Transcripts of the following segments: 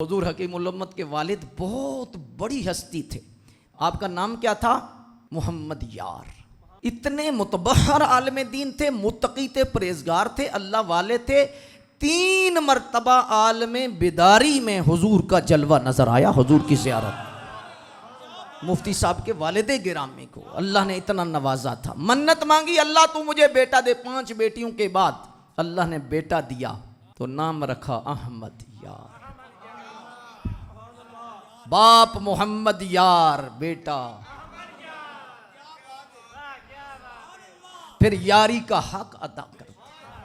حضور حکیم الامت کے والد بہت بڑی ہستی تھے. آپ کا نام کیا تھا؟ محمد یار. اتنے متبحر عالم دین تھے، متقی تھے، پرہیزگار تھے، اللہ والے تھے. 3 مرتبہ عالم بیداری میں حضور کا جلوہ نظر آیا، حضور کی زیارت. مفتی صاحب کے والد گرامی کو اللہ نے اتنا نوازا تھا. منت مانگی، اللہ تو مجھے بیٹا دے. 5 بیٹیوں کے بعد اللہ نے بیٹا دیا تو نام رکھا احمد یار. باپ محمد یار، بیٹا. پھر یاری کا حق ادا کر دیا،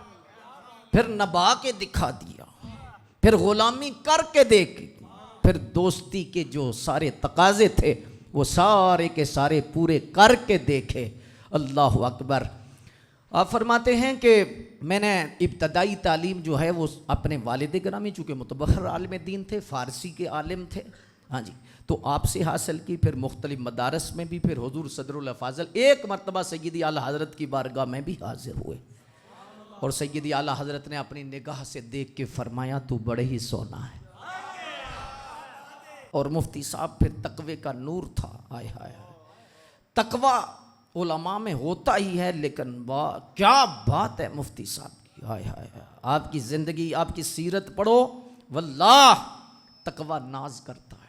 پھر نبھا کے دکھا دیا، پھر غلامی کر کے دیکھ، پھر دوستی کے جو سارے تقاضے تھے وہ سارے کے سارے پورے کر کے دیکھے. اللہ اکبر. آپ فرماتے ہیں کہ میں نے ابتدائی تعلیم جو ہے وہ اپنے والد گرامی، چونکہ متبحر عالم دین تھے، فارسی کے عالم تھے، ہاں جی، تو آپ سے حاصل کی. پھر مختلف مدارس میں بھی، پھر حضور صدر الافاضل ایک مرتبہ سیدی اعلیٰ حضرت کی بارگاہ میں بھی حاضر ہوئے، اور سیدی اعلیٰ حضرت نے اپنی نگاہ سے دیکھ کے فرمایا تو بڑے ہی سونا ہے. اور مفتی صاحب پھر تقوی کا نور تھا. آئے ہائے، تقوی علماء میں ہوتا ہی ہے، لیکن کیا بات ہے مفتی صاحب کی. آئے ہائے، آپ کی زندگی، آپ کی سیرت پڑھو، واللہ تقوی ناز کرتا ہے.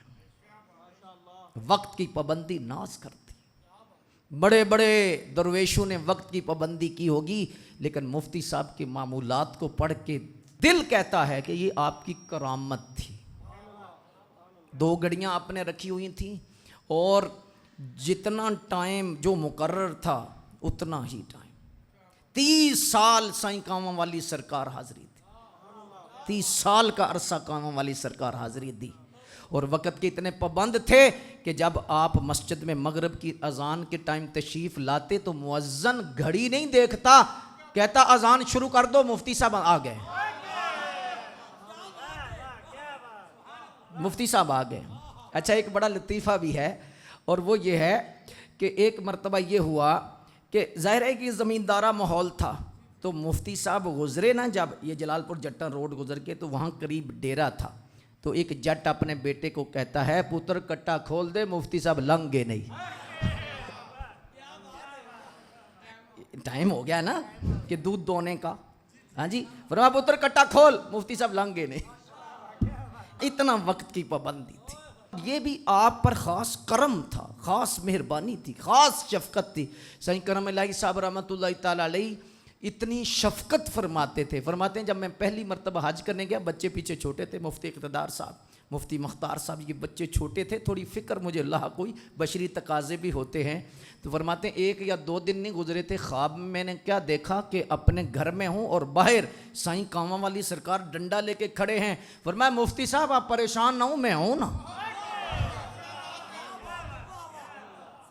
وقت کی پابندی ناز کرتی. بڑے بڑے درویشوں نے وقت کی پابندی کی ہوگی، لیکن مفتی صاحب کے معمولات کو پڑھ کے دل کہتا ہے کہ یہ آپ کی کرامت تھی. 2 گھڑیاں آپ نے رکھی ہوئی تھیں، اور جتنا ٹائم جو مقرر تھا اتنا ہی ٹائم. 30 سال سائیں کاماں والی سرکار حاضری تھی. 30 سال کا عرصہ کاماں والی سرکار حاضری دی. اور وقت کے اتنے پابند تھے کہ جب آپ مسجد میں مغرب کی اذان کے ٹائم تشریف لاتے تو مؤذن گھڑی نہیں دیکھتا، کہتا اذان شروع کر دو، مفتی صاحب آ گئے. مفتی صاحب آ گئے. اچھا، ایک بڑا لطیفہ بھی ہے، اور وہ یہ ہے کہ ایک مرتبہ یہ ہوا کہ ظاہر ہے کہ زمیندارہ ماحول تھا، تو مفتی صاحب گزرے نا، جب یہ جلال پور جٹن روڈ گزر کے، تو وہاں قریب ڈیرا تھا. تو ایک جٹ اپنے بیٹے کو کہتا ہے، پتر کٹا کھول دے، مفتی صاحب لنگے نہیں. ٹائم ہو گیا نا کہ دودھ دونے کا. ہاں جی، فرمایا پتر کٹا کھول، مفتی صاحب لنگے نہیں. اتنا وقت کی پابندی تھی. یہ بھی آپ پر خاص کرم تھا، خاص مہربانی تھی، خاص شفقت تھی. سائیں کرم الہی صاحب رحمۃ اللہ تعالی علیہ اتنی شفقت فرماتے تھے. فرماتے ہیں جب میں پہلی مرتبہ حج کرنے گیا، بچے پیچھے چھوٹے تھے، مفتی اقتدار صاحب، مفتی مختار صاحب، یہ بچے چھوٹے تھے، تھوڑی فکر مجھے لاحق ہوئی، بشری تقاضے بھی ہوتے ہیں. تو فرماتے ہیں 1 یا 2 دن نہیں گزرے تھے، خواب میں نے کیا دیکھا کہ اپنے گھر میں ہوں اور باہر سائیں کاماں والی سرکار ڈنڈا لے کے کھڑے ہیں. فرمایا مفتی صاحب آپ پریشان نہ ہوں، میں ہوں نا.